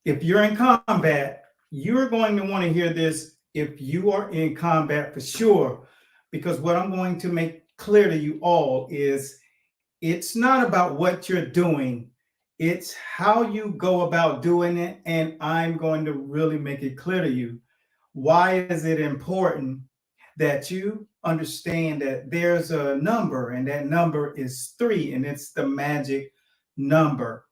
If you're in combat, you're going to want to hear this if you are in combat for sure, because what I'm going to make clear to you all is it's not about what you're doing, it's how you go about doing it. And I'm going to really make it clear to you why is it important that you understand that there's a number, and that number is three, and it's the magic number.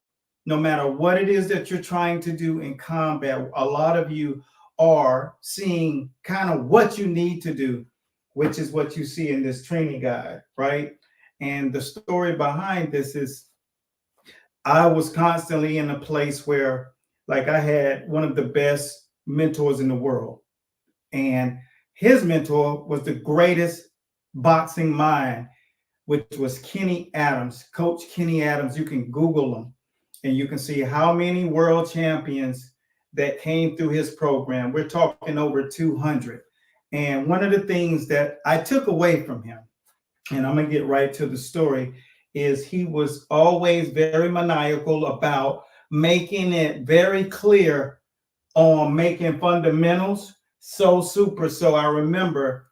No matter what it is that you're trying to do in combat, a lot of you are seeing kind of what you need to do, which is what you see in this training guide, right? And the story behind this is I was constantly in a place where, like, I had one of the best mentors in the world, and his mentor was the greatest boxing mind, which was Kenny Adams, Coach Kenny Adams. You can Google him and you can see how many world champions that came through his program. We're talking over 200. And one of the things that I took away from him, and I'm going to get right to the story, is he was always very maniacal about making it very clear on making fundamentals so super. So I remember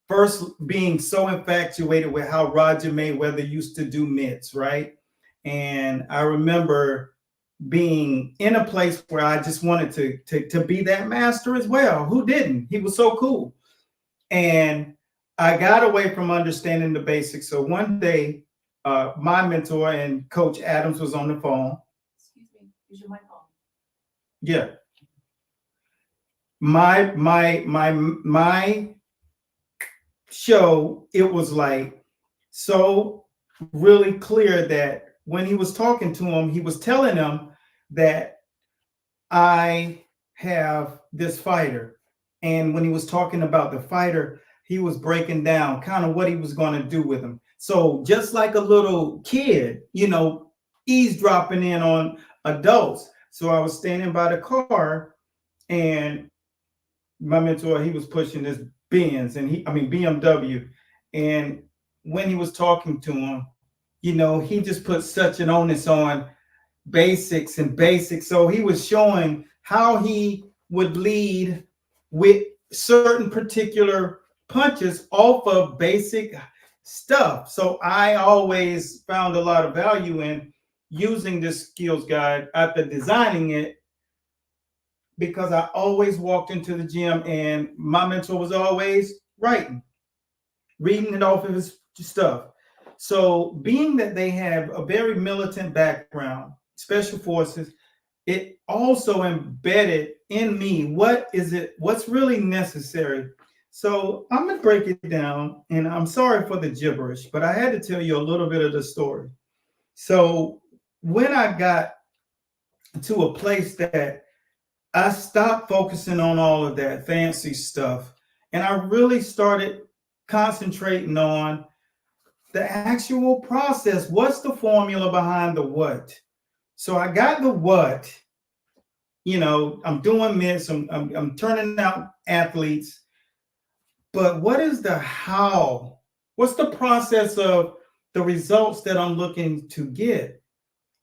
first being so infatuated with how Roger Mayweather used to do mitts, right? And I remember being in a place where I just wanted to be that master as well. Who didn't? He was so cool. And I got away from understanding the basics. So one day, my mentor and Coach Adams was on the phone. Excuse me, is your mic on? Yeah. My show, it was like so really clear that when he was talking to him, he was telling him that I have this fighter. And when he was talking about the fighter, he was breaking down kind of what he was going to do with him. So just like a little kid, eavesdropping in on adults. So I was standing by the car, and my mentor, he was pushing this Benz, and BMW. And when he was talking to him, he just put such an onus on basics and basics. So he was showing how he would lead with certain particular punches off of basic stuff. So I always found a lot of value in using this skills guide after designing it, because I always walked into the gym and my mentor was always reading it off of his stuff. So being that they have a very militant background, special forces, it also embedded in me what's really necessary. So I'm gonna break it down, and I'm sorry for the gibberish, but I had to tell you a little bit of the story. So when I got to a place that I stopped focusing on all of that fancy stuff, and I really started concentrating on the actual process. What's the formula behind the what? So I got the what. I'm doing this. I'm turning out athletes. But what is the how? What's the process of the results that I'm looking to get?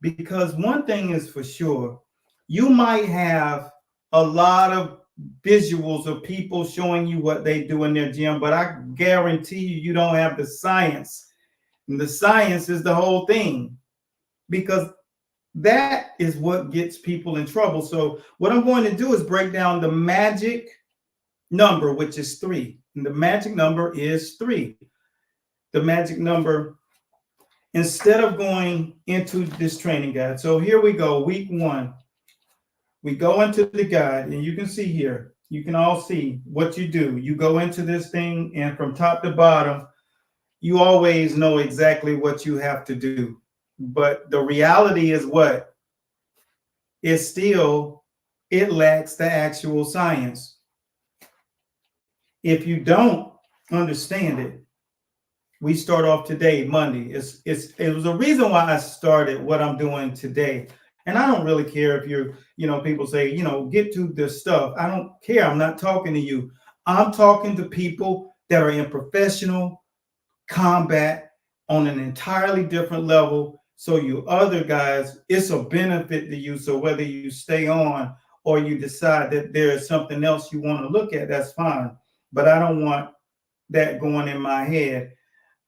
Because one thing is for sure, you might have a lot of visuals of people showing you what they do in their gym, but I guarantee you don't have the science. And the science is the whole thing, because that is what gets people in trouble. So what I'm going to do is break down the magic number, which is 3. And the magic number is 3. The magic number, instead of going into this training guide. So here we go, week 1. We go into the guide, and you can see here, you can all see what you do. You go into this thing, and from top to bottom, you always know exactly what you have to do. But the reality is what? It's still, it lacks the actual science. If you don't understand it, we start off today, Monday. It was a reason why I started what I'm doing today. And I don't really care if people say, get to this stuff. I don't care. I'm not talking to you. I'm talking to people that are in professional combat on an entirely different level. So you other guys, it's a benefit to you. So whether you stay on or you decide that there is something else you want to look at, that's fine. But I don't want that going in my head.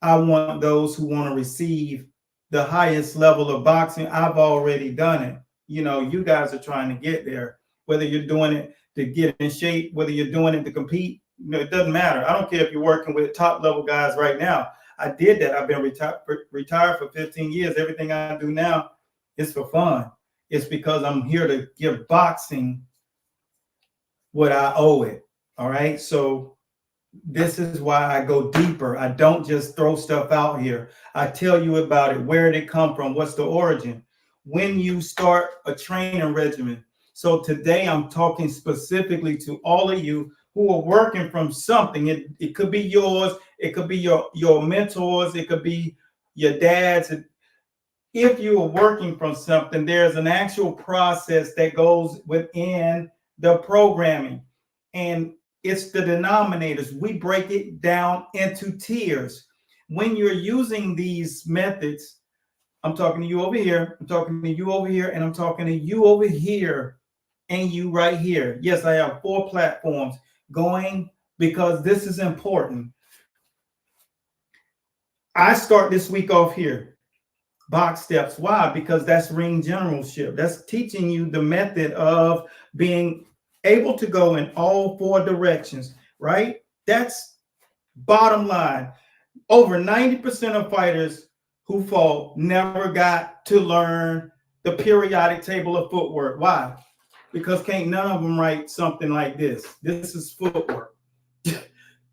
I want those who want to receive the highest level of boxing. I've already done it. You know, you guys are trying to get there. Whether you're doing it to get in shape, whether you're doing it to compete, you know, it doesn't matter. I don't care if you're working with top level guys right now. I did that. I've been retired for 15 years. Everything I do now is for fun. It's because I'm here to give boxing what I owe it. All right. So this is why I go deeper. I don't just throw stuff out here. I tell you about it. Where did it come from? What's the origin? When you start a training regimen. So today I'm talking specifically to all of you who are working from something. It could be yours. It could be your mentors. It could be your dad's. If you are working from something, there's an actual process that goes within the programming. And it's the denominators. We break it down into tiers. When you're using these methods, I'm talking to you over here, I'm talking to you over here, and I'm talking to you over here, and you right here. Yes, I have 4 platforms going because this is important. I start this week off here. Box steps. Why? Because that's ring generalship. That's teaching you the method of being able to go in all 4 directions, right? That's bottom line. Over 90% of fighters who fall never got to learn the periodic table of footwork. Why? Because can't none of them write something like this. This is footwork.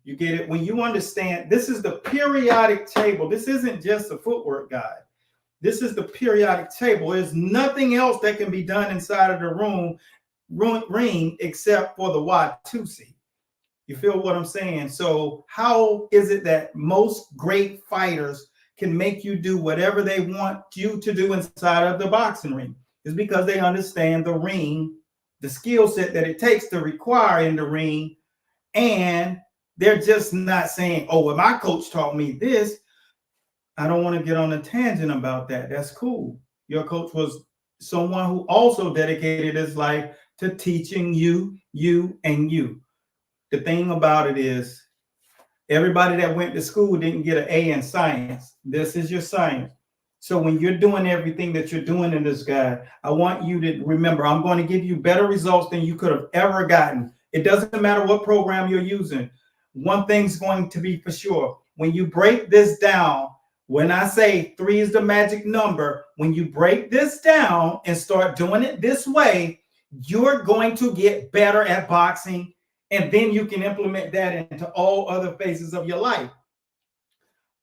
You get it? When you understand, this is the periodic table. This isn't just a footwork guide. This is the periodic table. There's nothing else that can be done inside of the ring except for the Watusi. You feel what I'm saying? So how is it that most great fighters can make you do whatever they want you to do inside of the boxing ring? It's because they understand the ring, the skill set that it takes to require in the ring. And they're just not saying, oh, well, my coach taught me this. I don't want to get on a tangent about that. That's cool. Your coach was someone who also dedicated his life to teaching you, and you. The thing about it is, everybody that went to school didn't get an A in science. This is your science. So when you're doing everything that you're doing in this guide, I want you to remember, I'm going to give you better results than you could have ever gotten. It doesn't matter what program you're using. One thing's going to be for sure. When you break this down, when I say 3 is the magic number, when you break this down and start doing it this way, you're going to get better at boxing. And then you can implement that into all other phases of your life.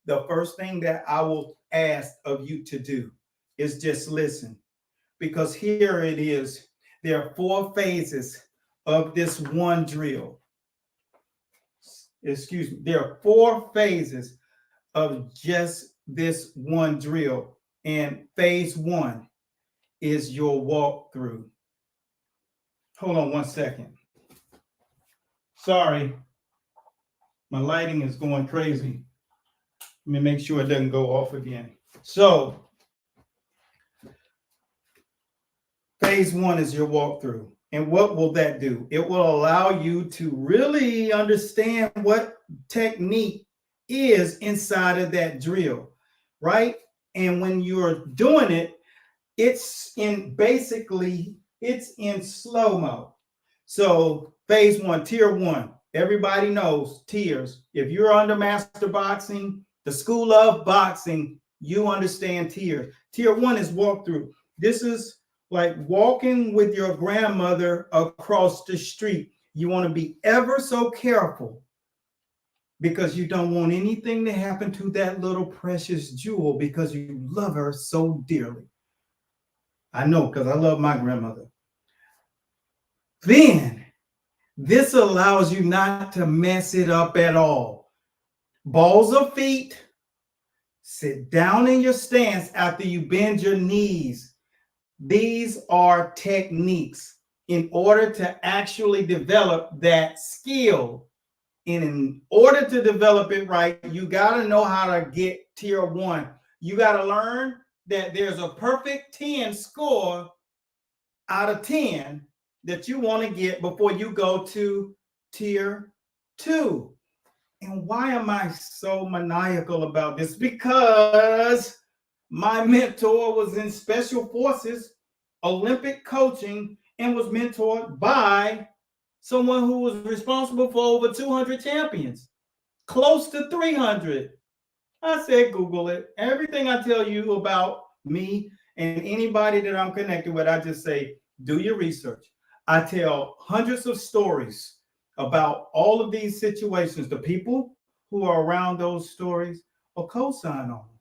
The first thing that I will ask of you to do is just listen, because here it is. There are 4 phases of this one drill. Excuse me. There are 4 phases of just this one drill. And phase 1 is your walkthrough. Hold on one second. Sorry, my lighting is going crazy. Let me make sure it doesn't go off again. So, phase 1 is your walkthrough. And what will that do? It will allow you to really understand what technique is inside of that drill, right? And when you're doing it, it's in slow-mo. So phase 1, tier 1, everybody knows tiers. If you're under master boxing, the school of boxing, you understand tiers. Tier 1 is walkthrough. This is like walking with your grandmother across the street. You want to be ever so careful because you don't want anything to happen to that little precious jewel because you love her so dearly. I know, because I love my grandmother. Then this allows you not to mess it up at all. Balls of feet. Sit down in your stance after you bend your knees. These are techniques in order to actually develop that skill. And in order to develop it right, you got to know how to get tier 1. You got to learn that there's a perfect 10 score out of 10 that you want to get before you go to tier 2. And why am I so maniacal about this? Because my mentor was in special forces, Olympic coaching, and was mentored by someone who was responsible for over 200 champions, close to 300. I said, Google it. Everything I tell you about me and anybody that I'm connected with, I just say, do your research. I tell hundreds of stories about all of these situations. The people who are around those stories will co-sign on them.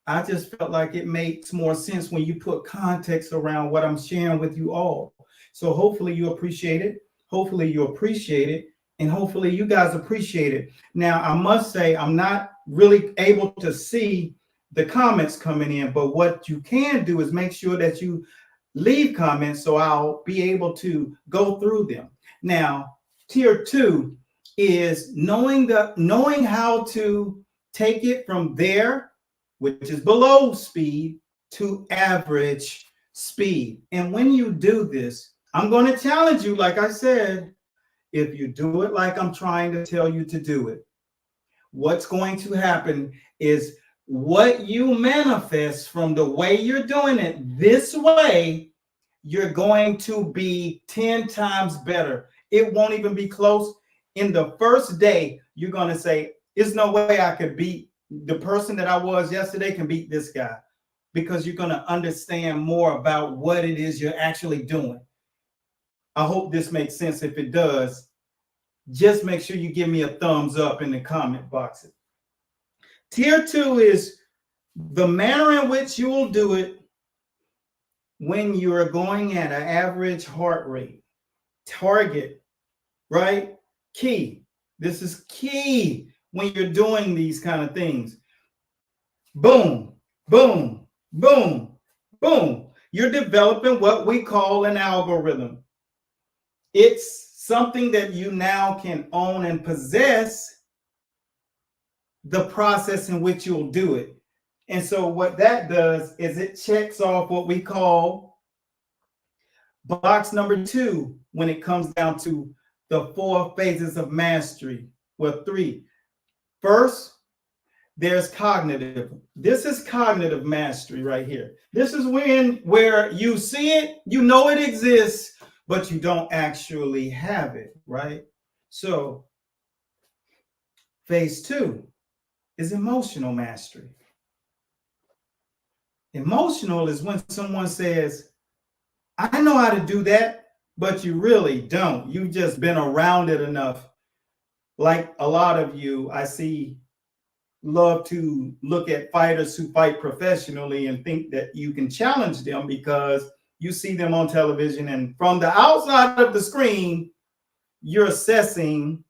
I just felt like it makes more sense when you put context around what I'm sharing with you all. So hopefully you appreciate it. Hopefully you appreciate it. And hopefully you guys appreciate it. Now, I must say, I'm not really able to see the comments coming in, but what you can do is make sure that you leave comments so I'll be able to go through them. Now, tier 2 is knowing how to take it from there, which is below speed, to average speed. And when you do this, I'm going to challenge you, like I said, if you do it like I'm trying to tell you to do it, what's going to happen is what you manifest from the way you're doing it this way, you're going to be 10 times better. It won't even be close. In the first day, you're going to say, there's no way I could beat the person that I was yesterday can beat this guy, because you're going to understand more about what it is you're actually doing. I hope this makes sense. If it does, just make sure you give me a thumbs up in the comment box. Tier 2 is the manner in which you will do it when you are going at an average heart rate. Target, right? Key. This is key when you're doing these kind of things. Boom, boom, boom, boom. You're developing what we call an algorithm. It's something that you now can own and possess, the process in which you'll do it. And so what that does is it checks off what we call box number 2 when it comes down to the 4 phases of mastery. Well, 3. First, there's cognitive. This is cognitive mastery right here. This is where you see it, you know it exists, but you don't actually have it, right? So phase 2 is emotional mastery. Emotional is when someone says, I know how to do that, but you really don't. You've just been around it enough. Like a lot of you, I see, love to look at fighters who fight professionally and think that you can challenge them because you see them on television, and from the outside of the screen, you're assessing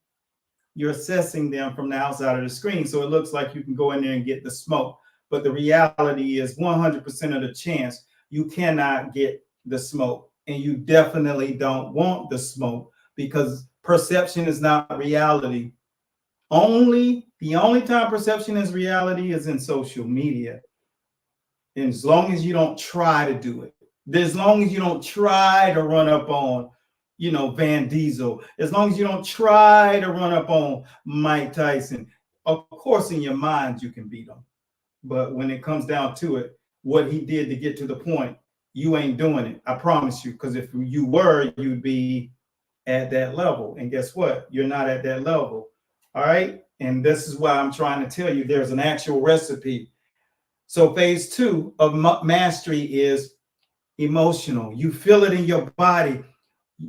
them from the outside of the screen. So it looks like you can go in there and get the smoke. But the reality is 100% of the chance you cannot get the smoke. And you definitely don't want the smoke, because perception is not reality. The only time perception is reality is in social media. And as long as you don't try to do it, as long as you don't try to run up on, Van Diesel, as long as you don't try to run up on Mike Tyson, of course, in your mind, you can beat him. But when it comes down to it, what he did to get to the point, you ain't doing it. I promise you, because if you were, you'd be at that level. And guess what? You're not at that level. All right. And this is why I'm trying to tell you there's an actual recipe. So phase 2 of mastery is emotional. You feel it in your body.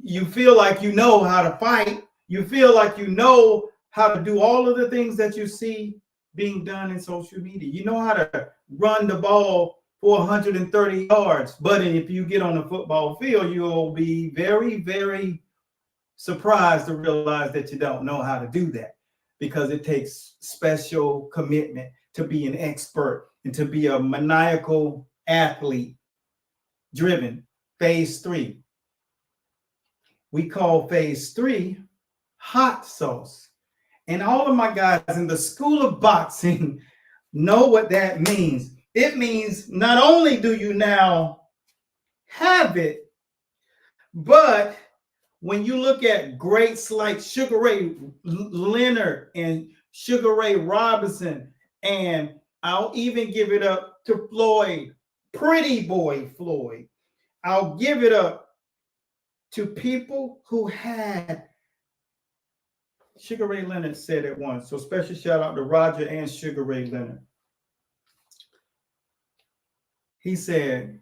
You feel like you know how to fight. You feel like you know how to do all of the things that you see being done in social media. You know how to run the ball for 130 yards. But if you get on the football field, you'll be very, very surprised to realize that you don't know how to do that, because it takes special commitment to be an expert and to be a maniacal athlete driven. Phase 3. We call phase 3 hot sauce. And all of my guys in the school of boxing know what that means. It means not only do you now have it, but when you look at greats like Sugar Ray Leonard and Sugar Ray Robinson, and I'll even give it up to Floyd, Pretty Boy Floyd. I'll give it up to people who had. Sugar Ray Leonard said it once. So special shout out to Roger and Sugar Ray Leonard. He said,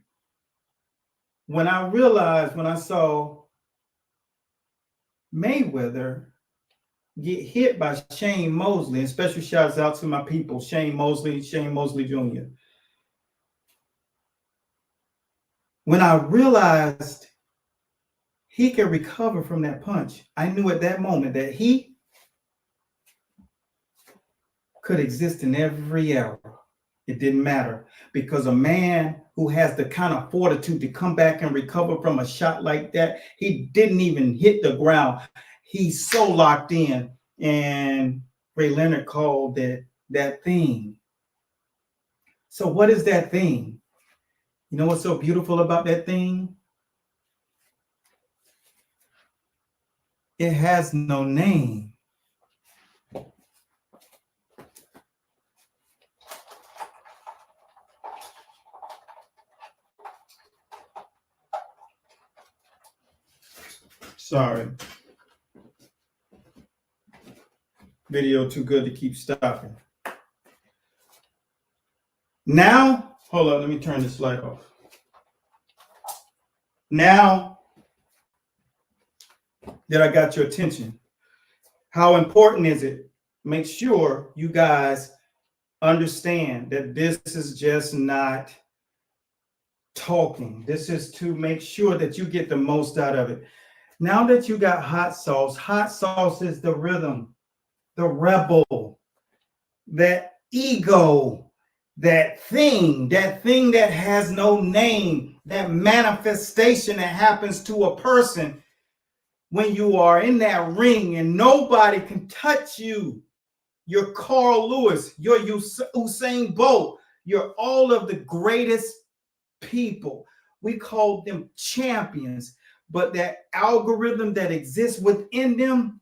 when I saw Mayweather get hit by Shane Mosley, and special shouts out to my people, Shane Mosley Jr. When I realized he could recover from that punch, I knew at that moment that he could exist in every era. It didn't matter, because a man who has the kind of fortitude to come back and recover from a shot like that, he didn't even hit the ground. He's so locked in. And Ray Leonard called that thing. So what is that thing? You know what's so beautiful about that thing? It has no name. Sorry. Video too good to keep stopping. Now, hold on, let me turn this light off. Now that I got your attention, how important is it? Make sure you guys understand that this is just not talking. This is to make sure that you get the most out of it. Now that you got hot sauce is the rhythm, the rebel, that ego, that thing that has no name, that manifestation that happens to a person when you are in that ring and nobody can touch you. You're Carl Lewis, you're Usain Bolt, you're all of the greatest people. We call them champions, but that algorithm that exists within them,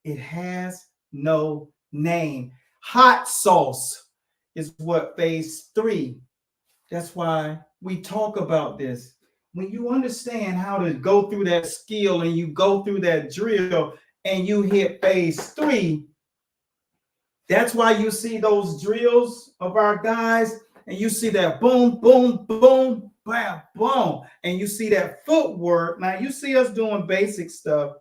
it has no name. Hot sauce is what phase 3. That's why we talk about this. When you understand how to go through that skill and you go through that drill and you hit phase 3, that's why you see those drills of our guys and you see that boom, boom, boom, bam, boom. And you see that footwork. Now you see us doing basic stuff,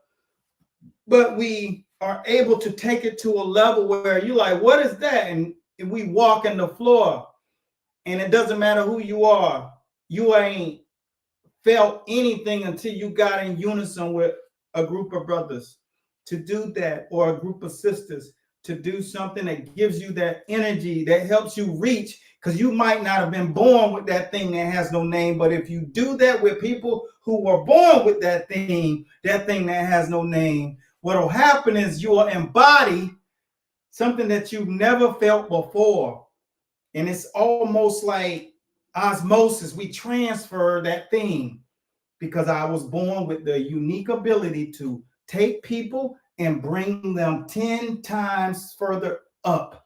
but we are able to take it to a level where you're like, what is that? And we walk in the floor and it doesn't matter who you are. You ain't felt anything until you got in unison with a group of brothers to do that, or a group of sisters to do something that gives you that energy that helps you reach, because you might not have been born with that thing that has no name, but if you do that with people who were born with that thing that has no name, what will happen is you will embody something that you've never felt before. And it's almost like osmosis. We transfer that thing because I was born with the unique ability to take people and bring them 10 times further up.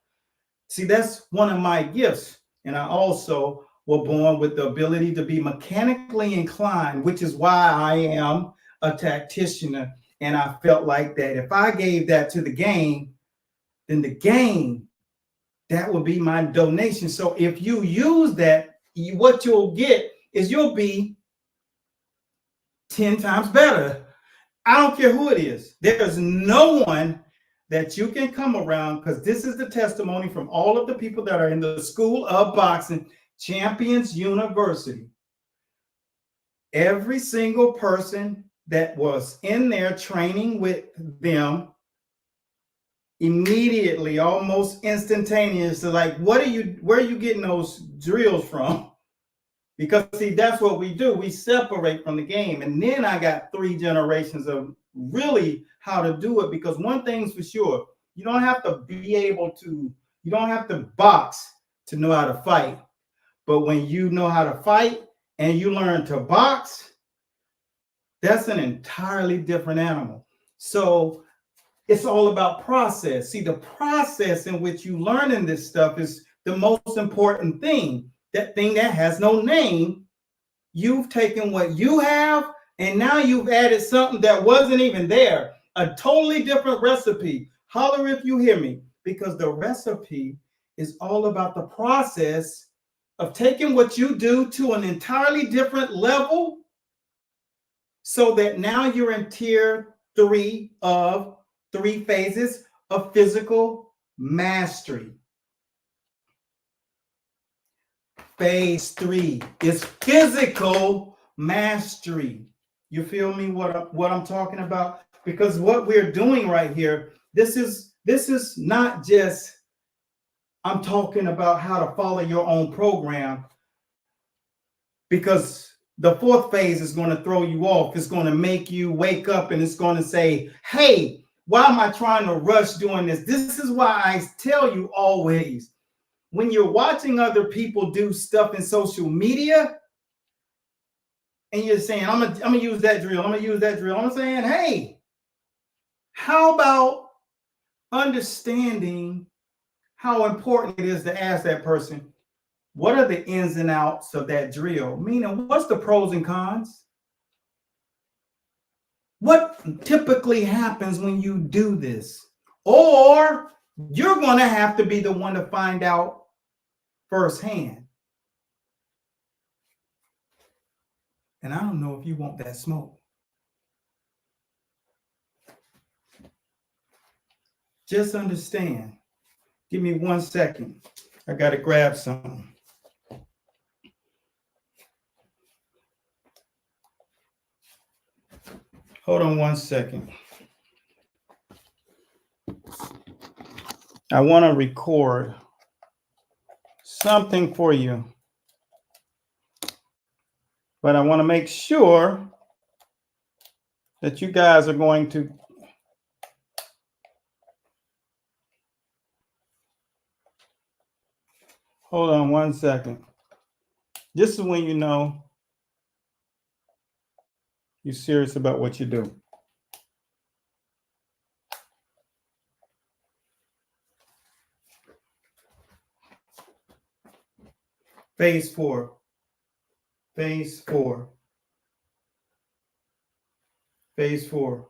See, that's one of my gifts. And I also was born with the ability to be mechanically inclined, which is why I am a tactician. And I felt like that if I gave that to the game, then the game, that would be my donation. So if you use that, what you'll get is you'll be 10 times better. I don't care who it is. There's no one that you can come around, because this is the testimony from all of the people that are in the School of Boxing Champions University. Every single person that was in there training with them immediately, almost instantaneously, like, where are you getting those drills from? Because see, that's what we do. We separate from the game. And then I got 3 generations of really how to do it, because one thing's for sure, you don't have to box to know how to fight, But when you know how to fight and you learn to box, that's an entirely different animal. So it's all about process. See, the process in which you learning this stuff is the most important thing. That thing that has no name, you've taken what you have and now you've added something that wasn't even there. A totally different recipe. Holler if you hear me, because the recipe is all about the process of taking what you do to an entirely different level so that now you're in tier 3 of 3 phases of physical mastery. Phase 3 is physical mastery. You feel me what I'm talking about? Because what we're doing right here, this is not just I'm talking about how to follow your own program, because the 4th phase is going to throw you off. It's going to make you wake up and it's going to say, hey, why am I trying to rush doing this? This is why I tell you always, when you're watching other people do stuff in social media and you're saying, I'm gonna use that drill, I'm gonna use that drill. I'm saying, hey, how about understanding how important it is to ask that person, what are the ins and outs of that drill? Meaning, what's the pros and cons? What typically happens when you do this? Or you're going to have to be the one to find out firsthand. And I don't know if you want that smoke. Just understand. Give me 1 second. I got to grab something. Hold on 1 second. I want to record something for you, but I want to make sure that you guys are going to hold on 1 second. This is when you know you're serious about what you do. Phase 4. Phase 4. Phase 4.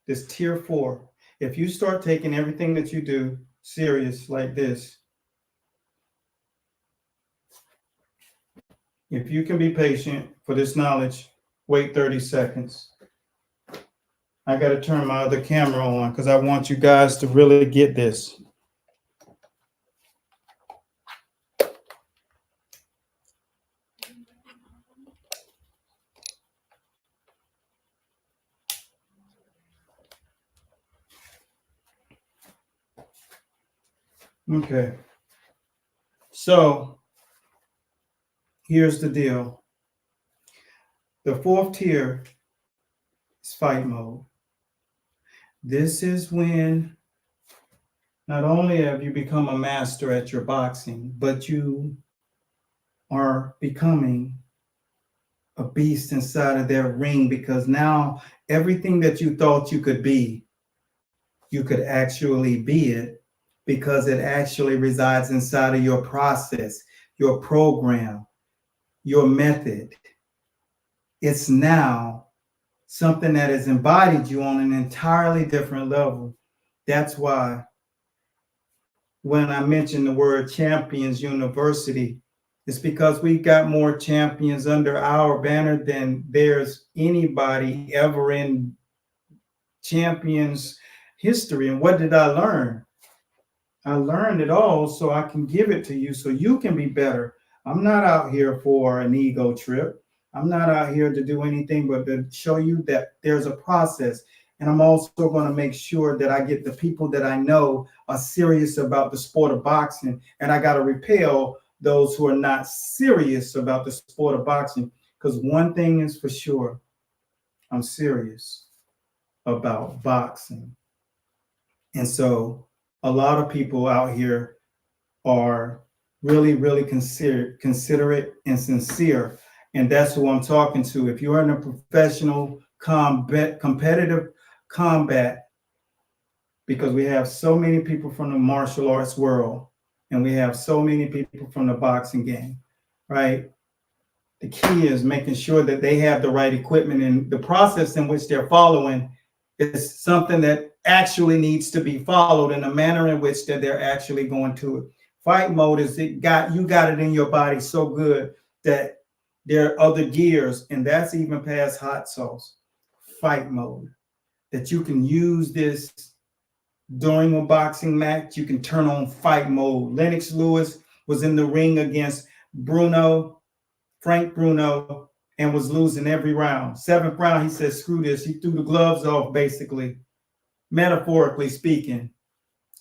This tier 4. If you start taking everything that you do serious like this, if you can be patient for this knowledge, wait 30 seconds. I got to turn my other camera on because I want you guys to really get this. Okay. So here's the deal. The 4th tier is fight mode. This is when not only have you become a master at your boxing, but you are becoming a beast inside of their ring, because now everything that you thought you could be, you could actually be it, because it actually resides inside of your process, your program, your method. It's now something that has embodied you on an entirely different level. That's why when I mentioned the word Champions University, it's because we've got more champions under our banner than there's anybody ever in champions history. And what did I learn? I learned it all so I can give it to you so you can be better. I'm not out here for an ego trip. I'm not out here to do anything but to show you that there's a process. And I'm also going to make sure that I get the people that I know are serious about the sport of boxing. And I got to repel those who are not serious about the sport of boxing. Because one thing is for sure, I'm serious about boxing. And so a lot of people out here are really, really considerate and sincere. And that's who I'm talking to. If you're in a professional competitive combat, because we have so many people from the martial arts world and we have so many people from the boxing game, right? The key is making sure that they have the right equipment, and the process in which they're following is something that actually needs to be followed in the manner in which that they're actually going to it. Fight mode is you got it in your body so good that there are other gears, and that's even past hot sauce. Fight mode, that you can use this during a boxing match. You can turn on fight mode. Lennox Lewis was in the ring against Frank Bruno, and was losing every round. Seventh round, he said, screw this. He threw the gloves off, basically, metaphorically speaking,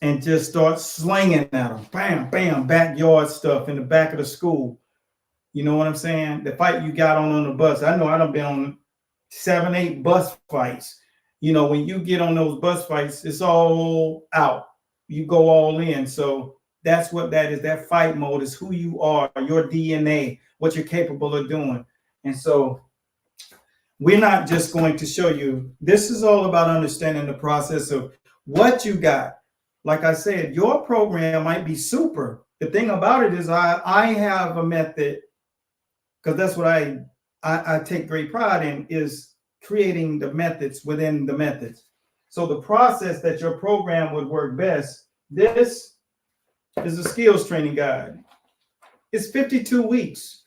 and just start slinging at them. Bam, bam, backyard stuff in the back of the school. You know what I'm saying? The fight you got on the bus. I know I done been on 7, 8 bus fights. You know, when you get on those bus fights, it's all out. You go all in. So that's what that is. That fight mode is who you are, your DNA, what you're capable of doing. And so we're not just going to show you. This is all about understanding the process of what you got. Like I said, your program might be super. The thing about it is I have a method, because that's what I take great pride in, is creating the methods within the methods. So the process that your program would work best, this is a skills training guide. It's 52 weeks.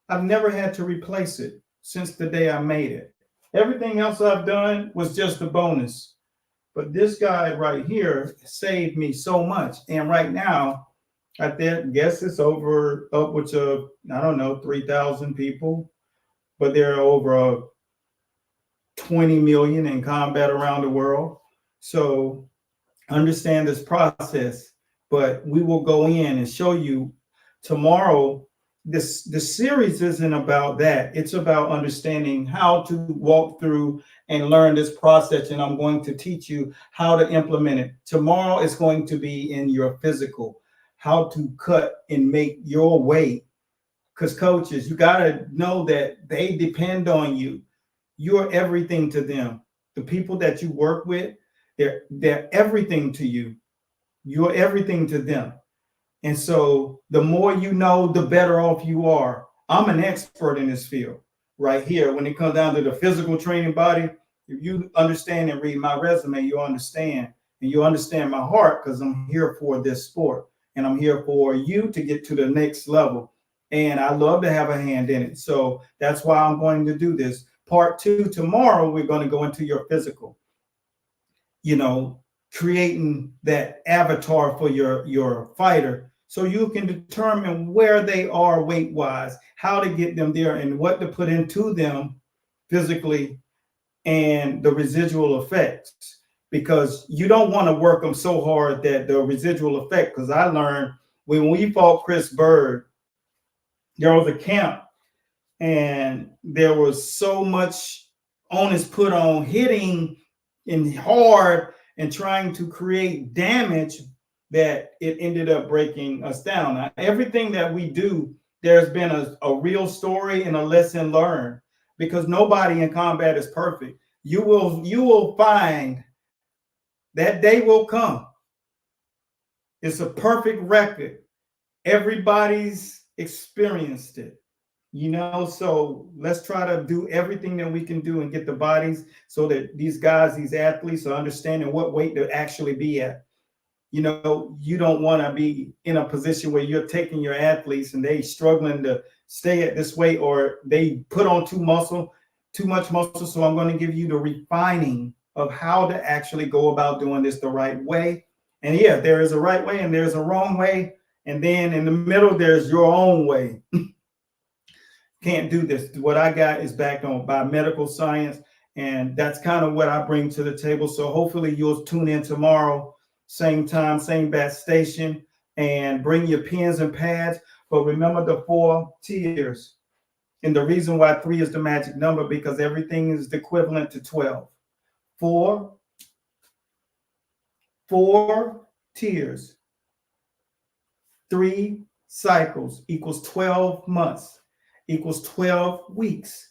I've never had to replace it since the day I made it. Everything else I've done was just a bonus. But this guide right here saved me so much. And right now, I guess it's over upwards of, I don't know, 3,000 people, but there are over 20 million in combat around the world. So understand this process, but we will go in and show you tomorrow. The series isn't about that. It's about understanding how to walk through and learn this process, and I'm going to teach you how to implement it. Tomorrow is going to be in your physical, how to cut and make your weight. Because coaches, you got to know that they depend on you. You're everything to them. The people that you work with, they're everything to you. You're everything to them. And so the more you know, the better off you are. I'm an expert in this field right here. When it comes down to the physical training body, if you understand and read my resume, you'll understand. And you understand my heart, because I'm here for this sport. And I'm here for you to get to the next level. And I love to have a hand in it. So that's why I'm going to do this. Part 2 tomorrow, we're going to go into your physical. You know, creating that avatar for your fighter, so you can determine where they are weight wise, how to get them there, and what to put into them physically, and the residual effects. Because you don't want to work them so hard that the residual effect, because I learned when we fought Chris Bird, there was a camp and there was so much onus put on hitting and hard and trying to create damage that it ended up breaking us down. Now, everything that we do, there's been a real story and a lesson learned, because nobody in combat is perfect. You will find that day will come. It's a perfect record. Everybody's experienced it. You know, so let's try to do everything that we can do and get the bodies so that these guys, these athletes, are understanding what weight to actually be at. You know, you don't want to be in a position where you're taking your athletes and they struggling to stay at this weight, or they put on too much muscle. So I'm going to give you the refining of how to actually go about doing this the right way. And yeah, there is a right way and there's a wrong way. And then in the middle, there's your own way. Can't do this. What I got is backed on by medical science, and that's kind of what I bring to the table. So hopefully you'll tune in tomorrow, same time, same bat station, and bring your pens and pads. But remember the 4 tiers. And the reason why 3 is the magic number, because everything is equivalent to 12. 4 tiers. 3 cycles equals 12 months, equals 12 weeks.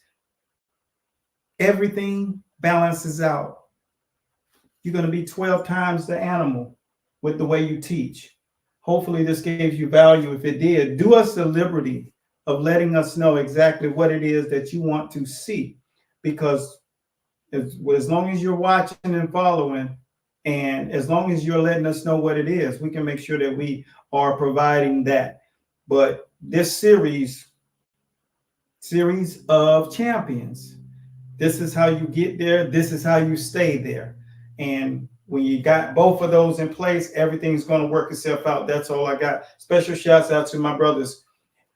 Everything balances out. You're going to be 12 times the animal with the way you teach. Hopefully, this gave you value. If it did, do us the liberty of letting us know exactly what it is that you want to see. Because as long as you're watching and following, and as long as you're letting us know what it is, we can make sure that we are providing that. But this series of champions, this is how you get there. This is how you stay there. And when you got both of those in place, everything's going to work itself out. That's all I got. Special shouts out to my brothers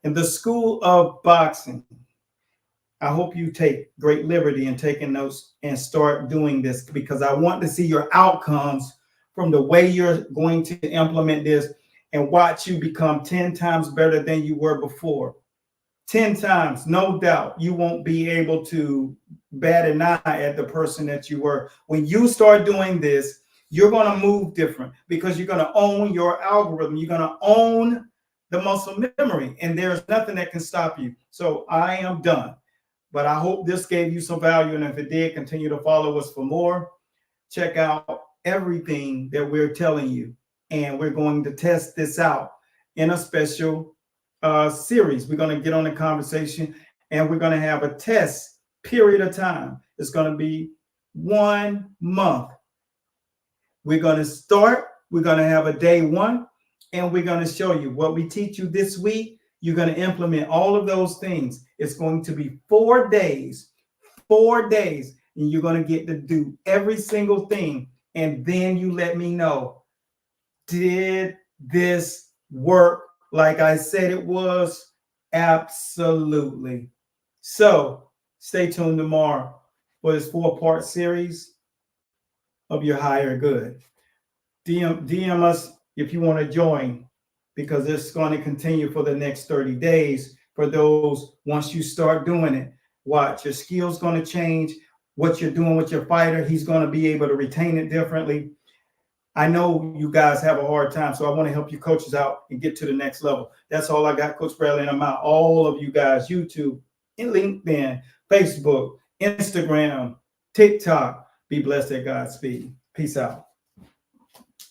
in the School of Boxing. I hope you take great liberty in taking notes and start doing this, because I want to see your outcomes from the way you're going to implement this and watch you become 10 times better than you were before. 10 times, no doubt. You won't be able to bat an eye at the person that you were. When you start doing this, you're going to move different, because you're going to own your algorithm. You're going to own the muscle memory, and there's nothing that can stop you. So I am done. But I hope this gave you some value. And if it did, continue to follow us for more. Check out everything that we're telling you. And we're going to test this out in a special series. We're going to get on the conversation, and we're going to have a test period of time. It's going to be 1 month. We're going to start. We're going to have a day 1, and we're going to show you what we teach you this week. You're going to implement all of those things. It's going to be 4 days, and you're going to get to do every single thing. And then you let me know, did this work like I said it was? Absolutely. So stay tuned tomorrow for this 4-part series of your higher good. DM us if you want to join, because it's going to continue for the next 30 days. For those, once you start doing it, watch, your skills going to change. What you're doing with your fighter, he's going to be able to retain it differently. I know you guys have a hard time, so I want to help you coaches out and get to the next level. That's all I got, Coach Bradley, and I'm out. All of you guys, YouTube, LinkedIn, Facebook, Instagram, TikTok, be blessed at God's speed. Peace out.